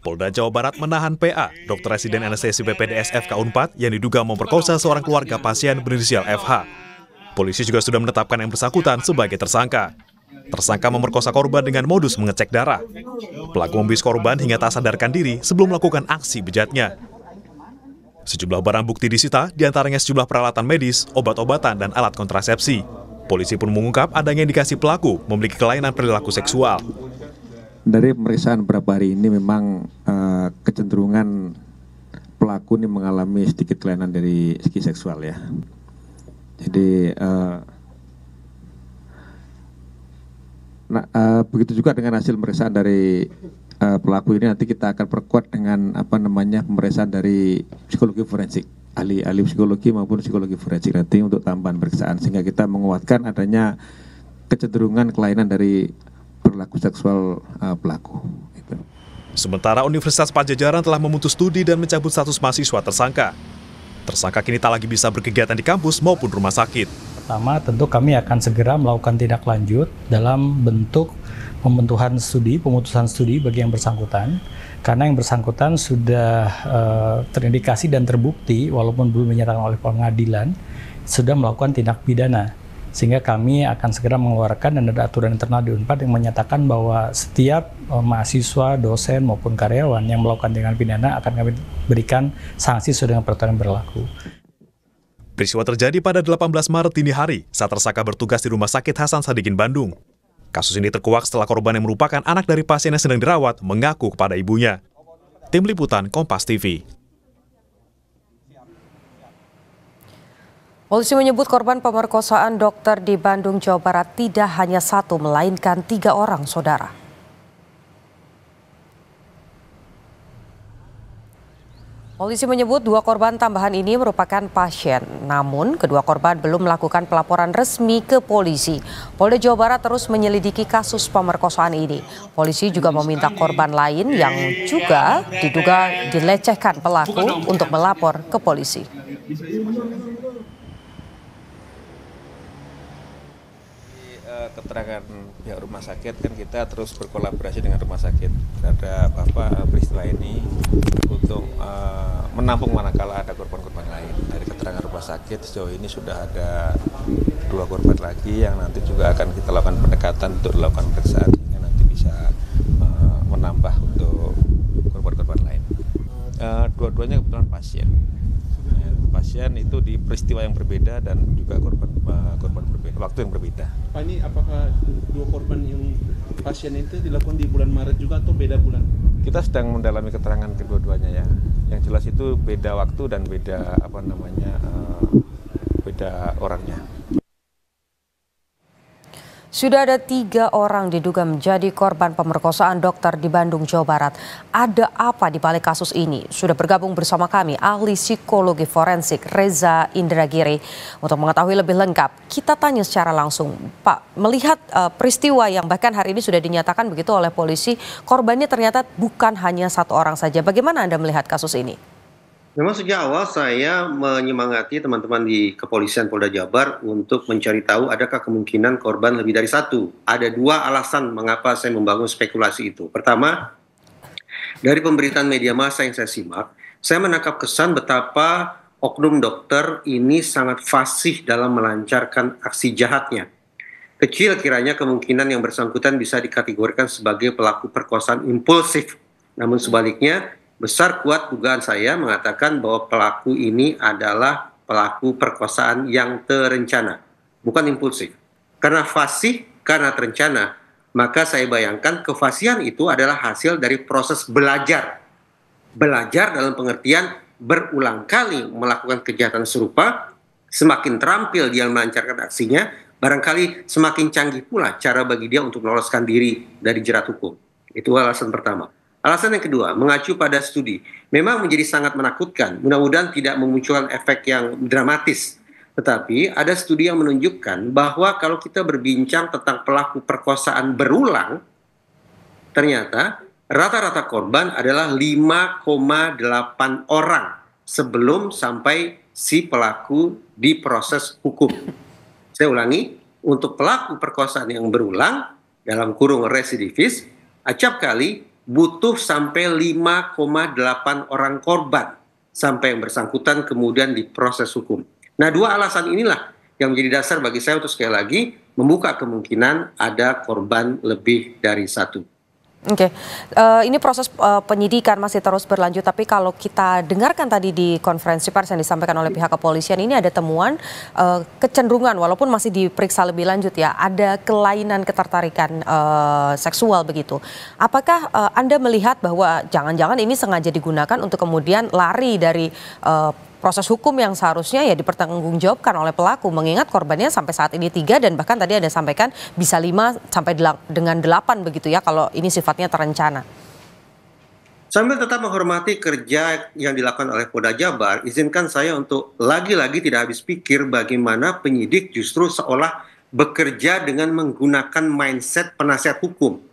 Polda Jawa Barat menahan PA, dokter residen anestesi PPDS FK Unpad yang diduga memperkosa seorang keluarga pasien berinisial FH. Polisi juga sudah menetapkan yang bersangkutan sebagai tersangka. Tersangka memerkosa korban dengan modus mengecek darah. Pelaku membius korban hingga tak sadarkan diri sebelum melakukan aksi bejatnya. Sejumlah barang bukti disita, diantaranya sejumlah peralatan medis, obat-obatan, dan alat kontrasepsi. Polisi pun mengungkap adanya indikasi pelaku memiliki kelainan perilaku seksual. Dari pemeriksaan beberapa hari ini memang kecenderungan pelaku ini mengalami sedikit kelainan dari segi seksual ya. Jadi begitu juga dengan hasil pemeriksaan dari pelaku ini, nanti kita akan perkuat dengan pemeriksaan dari psikologi forensik, ahli psikologi maupun psikologi forensik nanti untuk tambahan pemeriksaan, sehingga kita menguatkan adanya kecenderungan kelainan dari perilaku seksual pelaku. Sementara Universitas Padjadjaran telah memutus studi dan mencabut status mahasiswa tersangka. Tersangka kini tak lagi bisa berkegiatan di kampus maupun rumah sakit. Pertama, tentu kami akan segera melakukan tindak lanjut dalam bentuk pemutusan studi bagi yang bersangkutan, karena yang bersangkutan sudah terindikasi dan terbukti, walaupun belum dinyatakan oleh pengadilan, sudah melakukan tindak pidana. Sehingga kami akan segera mengeluarkan dan ada aturan internal di Unpad yang menyatakan bahwa setiap mahasiswa, dosen maupun karyawan yang melakukan tindak pidana akan kami berikan sanksi sesuai dengan peraturan yang berlaku. Peristiwa terjadi pada 18 Maret dini hari saat tersangka bertugas di Rumah Sakit Hasan Sadikin, Bandung. Kasus ini terkuak setelah korban yang merupakan anak dari pasien yang sedang dirawat mengaku kepada ibunya. Tim Liputan Kompas TV. Polisi menyebut korban pemerkosaan dokter di Bandung, Jawa Barat tidak hanya satu, melainkan 3 orang, saudara. Polisi menyebut 2 korban tambahan ini merupakan pasien. Namun, kedua korban belum melakukan pelaporan resmi ke polisi. Polda Jawa Barat terus menyelidiki kasus pemerkosaan ini. Polisi juga meminta korban lain yang juga diduga dilecehkan pelaku untuk melapor ke polisi. Keterangan pihak rumah sakit kan kita terus berkolaborasi dengan rumah sakit terhadap peristiwa ini untuk menampung manakala ada korban-korban lain. Dari keterangan rumah sakit sejauh ini sudah ada 2 korban lagi yang nanti juga akan kita lakukan pendekatan untuk dilakukan pemeriksaan sehingga nanti bisa menambah untuk korban-korban lain. Dua-duanya kebetulan pasien. Pasien itu di peristiwa yang berbeda dan juga korban berbeda, waktu yang berbeda. Pak, ini apakah 2 korban yang pasien itu dilakukan di bulan Maret juga atau beda bulan? Kita sedang mendalami keterangan kedua-duanya ya. Yang jelas itu beda waktu dan beda beda orangnya. Sudah ada 3 orang diduga menjadi korban pemerkosaan dokter di Bandung, Jawa Barat. Ada apa di balik kasus ini? Sudah bergabung bersama kami ahli psikologi forensik Reza Indragiri. Untuk mengetahui lebih lengkap, kita tanya secara langsung. Pak, melihat peristiwa yang bahkan hari ini sudah dinyatakan begitu oleh polisi, korbannya ternyata bukan hanya 1 orang saja. Bagaimana Anda melihat kasus ini? Memang sejak awal saya menyemangati teman-teman di Kepolisian Polda Jabar untuk mencari tahu adakah kemungkinan korban lebih dari 1. Ada 2 alasan mengapa saya membangun spekulasi itu. Pertama, dari pemberitaan media massa yang saya simak, saya menangkap kesan betapa oknum dokter ini sangat fasih dalam melancarkan aksi jahatnya. Kecil kiranya kemungkinan yang bersangkutan bisa dikategorikan sebagai pelaku perkosaan impulsif. Namun sebaliknya, besar kuat dugaan saya mengatakan bahwa pelaku ini adalah pelaku perkosaan yang terencana, bukan impulsif. Karena fasih, karena terencana, maka saya bayangkan kefasihan itu adalah hasil dari proses belajar. Belajar dalam pengertian berulang kali melakukan kejahatan serupa, semakin terampil dia melancarkan aksinya, barangkali semakin canggih pula cara bagi dia untuk meloloskan diri dari jerat hukum. Itu alasan pertama. Alasan yang kedua, mengacu pada studi, memang menjadi sangat menakutkan. Mudah-mudahan tidak memunculkan efek yang dramatis. Tetapi ada studi yang menunjukkan bahwa kalau kita berbincang tentang pelaku perkosaan berulang, ternyata rata-rata korban adalah 5,8 orang sebelum sampai si pelaku diproses hukum. Saya ulangi, untuk pelaku perkosaan yang berulang, dalam kurung residivis, acap kali butuh sampai 5,8 orang korban sampai yang bersangkutan kemudian diproses hukum. Nah, dua alasan inilah yang menjadi dasar bagi saya untuk sekali lagi membuka kemungkinan ada korban lebih dari satu. Oke, ini proses penyidikan masih terus berlanjut, tapi kalau kita dengarkan tadi di konferensi pers yang disampaikan oleh pihak kepolisian, ini ada temuan kecenderungan, walaupun masih diperiksa lebih lanjut ya, ada kelainan ketertarikan seksual begitu. Apakah Anda melihat bahwa jangan-jangan ini sengaja digunakan untuk kemudian lari dari proses hukum yang seharusnya ya dipertanggungjawabkan oleh pelaku, mengingat korbannya sampai saat ini 3 dan bahkan tadi Anda sampaikan bisa 5 sampai dengan 8 begitu ya kalau ini sifatnya terencana. Sambil tetap menghormati kerja yang dilakukan oleh Polda Jabar, izinkan saya untuk lagi-lagi tidak habis pikir bagaimana penyidik justru seolah bekerja dengan menggunakan mindset penasihat hukum.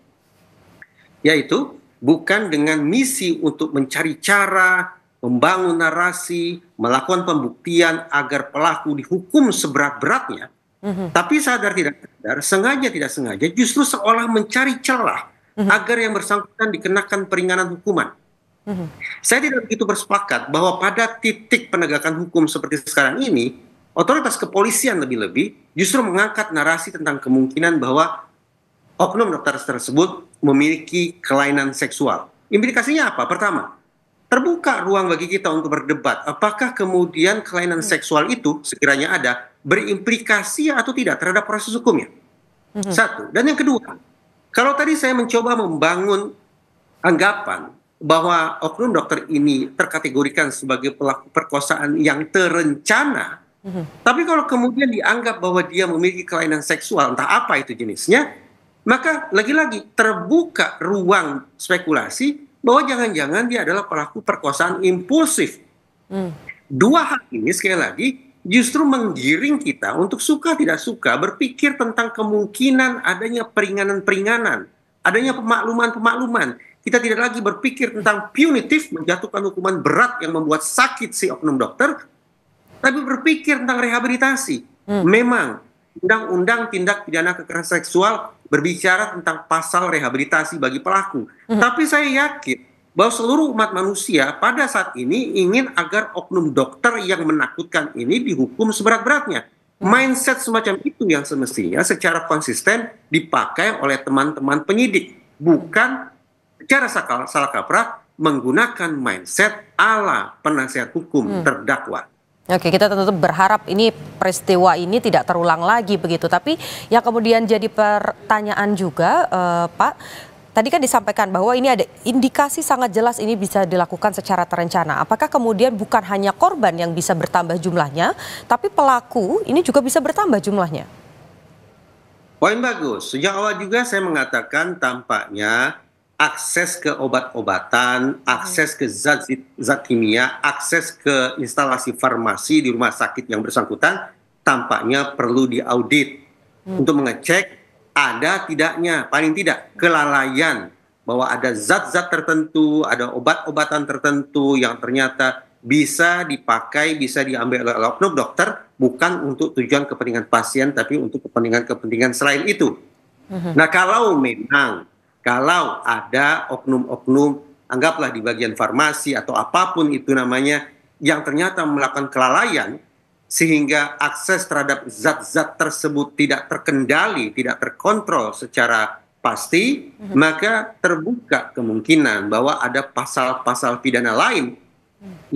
Yaitu bukan dengan misi untuk mencari cara, membangun narasi, melakukan pembuktian agar pelaku dihukum seberat-beratnya, tapi sadar tidak sadar, sengaja tidak sengaja, justru seolah mencari celah agar yang bersangkutan dikenakan peringanan hukuman. Saya tidak begitu bersepakat bahwa pada titik penegakan hukum seperti sekarang ini, otoritas kepolisian lebih-lebih justru mengangkat narasi tentang kemungkinan bahwa oknum dokter tersebut memiliki kelainan seksual. Implikasinya apa? Pertama, terbuka ruang bagi kita untuk berdebat apakah kemudian kelainan seksual itu sekiranya ada berimplikasi atau tidak terhadap proses hukumnya. Satu. Dan yang kedua, kalau tadi saya mencoba membangun anggapan bahwa oknum dokter ini terkategorikan sebagai pelaku perkosaan yang terencana, tapi kalau kemudian dianggap bahwa dia memiliki kelainan seksual, entah apa itu jenisnya, maka lagi-lagi terbuka ruang spekulasi bahwa jangan-jangan dia adalah pelaku perkosaan impulsif. Dua hal ini sekali lagi justru menggiring kita untuk suka tidak suka berpikir tentang kemungkinan adanya peringanan-peringanan, adanya pemakluman-pemakluman. Kita tidak lagi berpikir tentang punitif, menjatuhkan hukuman berat yang membuat sakit si oknum dokter, tapi berpikir tentang rehabilitasi. Memang Undang-Undang Tindak Pidana Kekerasan Seksual berbicara tentang pasal rehabilitasi bagi pelaku. Tapi saya yakin bahwa seluruh umat manusia pada saat ini ingin agar oknum dokter yang menakutkan ini dihukum seberat-beratnya. Mindset semacam itu yang semestinya secara konsisten dipakai oleh teman-teman penyidik. Bukan secara salah kaprah menggunakan mindset ala penasihat hukum terdakwa. Oke, kita tentu berharap ini peristiwa ini tidak terulang lagi begitu. Tapi yang kemudian jadi pertanyaan juga, Pak, tadi kan disampaikan bahwa ini ada indikasi sangat jelas ini bisa dilakukan secara terencana. Apakah kemudian bukan hanya korban yang bisa bertambah jumlahnya, tapi pelaku ini juga bisa bertambah jumlahnya? Poin bagus. Sejak awal juga saya mengatakan tampaknya akses ke obat-obatan, akses ke zat kimia, akses ke instalasi farmasi di rumah sakit yang bersangkutan tampaknya perlu diaudit untuk mengecek ada tidaknya, paling tidak kelalaian bahwa ada zat-zat tertentu, ada obat-obatan tertentu yang ternyata bisa dipakai, bisa diambil oleh oknum dokter bukan untuk tujuan kepentingan pasien tapi untuk kepentingan selain itu. Nah, kalau ada oknum-oknum, anggaplah di bagian farmasi atau apapun itu namanya, yang ternyata melakukan kelalaian, sehingga akses terhadap zat-zat tersebut tidak terkendali, tidak terkontrol secara pasti, maka terbuka kemungkinan bahwa ada pasal-pasal pidana lain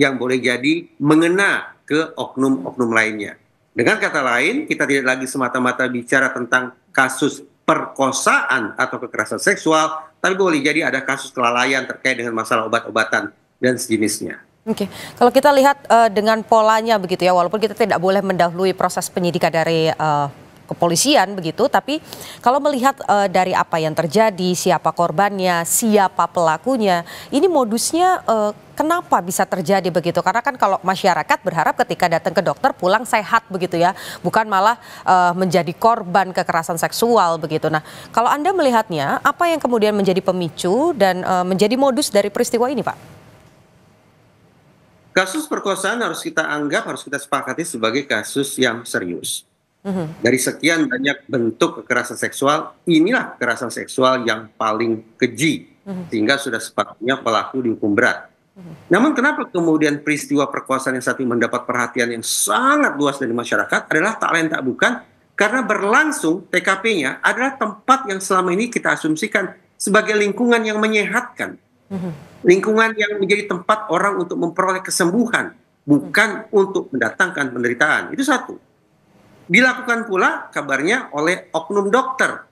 yang boleh jadi mengena ke oknum-oknum lainnya. Dengan kata lain, kita tidak lagi semata-mata bicara tentang kasus perkosaan atau kekerasan seksual, tapi boleh jadi ada kasus kelalaian terkait dengan masalah obat-obatan dan sejenisnya. Oke, kalau kita lihat dengan polanya begitu ya, walaupun kita tidak boleh mendahului proses penyidikan dari kepolisian begitu, tapi kalau melihat dari apa yang terjadi, siapa korbannya, siapa pelakunya, ini modusnya kenapa bisa terjadi begitu? Karena kan kalau masyarakat berharap ketika datang ke dokter pulang sehat begitu ya, bukan malah menjadi korban kekerasan seksual begitu. Nah, kalau Anda melihatnya, apa yang kemudian menjadi pemicu dan menjadi modus dari peristiwa ini, Pak? Kasus perkosaan harus kita anggap, harus kita sepakati sebagai kasus yang serius. Dari sekian banyak bentuk kekerasan seksual, inilah kekerasan seksual yang paling keji, sehingga sudah sepatutnya pelaku dihukum berat. Namun kenapa kemudian peristiwa perkosaan yang satu mendapat perhatian yang sangat luas dari masyarakat adalah tak lain tak bukan karena berlangsung TKP-nya adalah tempat yang selama ini kita asumsikan sebagai lingkungan yang menyehatkan. Lingkungan yang menjadi tempat orang untuk memperoleh kesembuhan, bukan untuk mendatangkan penderitaan. Itu satu. Dilakukan pula kabarnya oleh oknum dokter.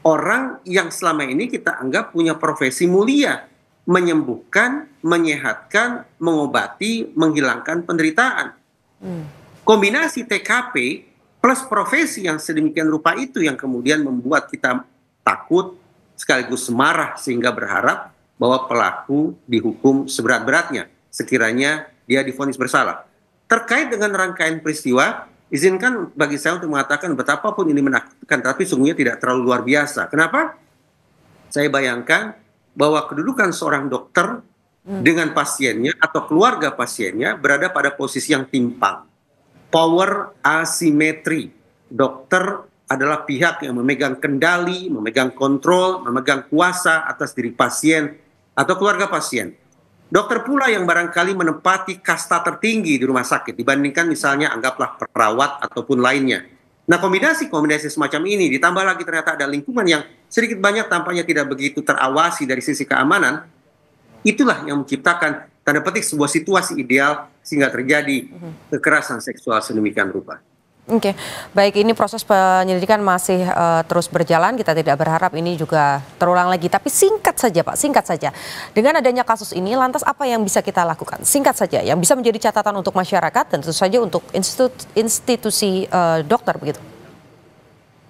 Orang yang selama ini kita anggap punya profesi mulia, menyembuhkan, menyehatkan, mengobati, menghilangkan penderitaan. Kombinasi TKP plus profesi yang sedemikian rupa itu yang kemudian membuat kita takut sekaligus marah sehingga berharap bahwa pelaku dihukum seberat-beratnya sekiranya dia divonis bersalah. Terkait dengan rangkaian peristiwa, izinkan bagi saya untuk mengatakan betapapun ini menakutkan, tapi sungguhnya tidak terlalu luar biasa. Kenapa? Saya bayangkan bahwa kedudukan seorang dokter dengan pasiennya atau keluarga pasiennya berada pada posisi yang timpang. Power asimetri. Dokter adalah pihak yang memegang kendali, memegang kontrol, memegang kuasa atas diri pasien atau keluarga pasien. Dokter pula yang barangkali menempati kasta tertinggi di rumah sakit dibandingkan misalnya anggaplah perawat ataupun lainnya. Nah, kombinasi semacam ini ditambah lagi ternyata ada lingkungan yang sedikit banyak tampaknya tidak begitu terawasi dari sisi keamanan, itulah yang menciptakan tanda petik sebuah situasi ideal sehingga terjadi kekerasan seksual sedemikian rupa. Oke, baik, ini proses penyelidikan masih terus berjalan. Kita tidak berharap ini juga terulang lagi. Tapi singkat saja Pak, singkat saja. Dengan adanya kasus ini, lantas apa yang bisa kita lakukan? Singkat saja, yang bisa menjadi catatan untuk masyarakat dan tentu saja untuk institusi dokter begitu.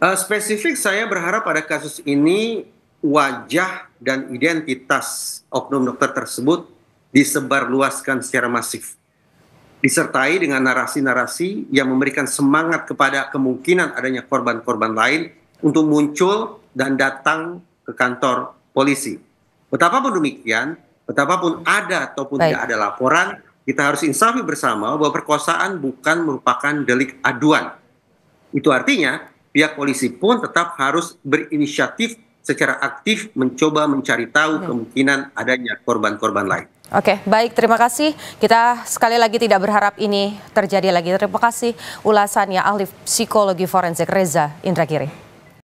Spesifik saya berharap pada kasus ini wajah dan identitas oknum dokter tersebut disebarluaskan secara masif. Disertai dengan narasi-narasi yang memberikan semangat kepada kemungkinan adanya korban-korban lain untuk muncul dan datang ke kantor polisi. Betapapun demikian, betapapun ada ataupun tidak ada laporan, kita harus insafi bersama bahwa perkosaan bukan merupakan delik aduan. Itu artinya pihak polisi pun tetap harus berinisiatif secara aktif mencoba mencari tahu kemungkinan adanya korban-korban lain. Oke, baik, terima kasih. Kita sekali lagi tidak berharap ini terjadi lagi. Terima kasih ulasannya ahli psikologi forensik Reza Indragiri.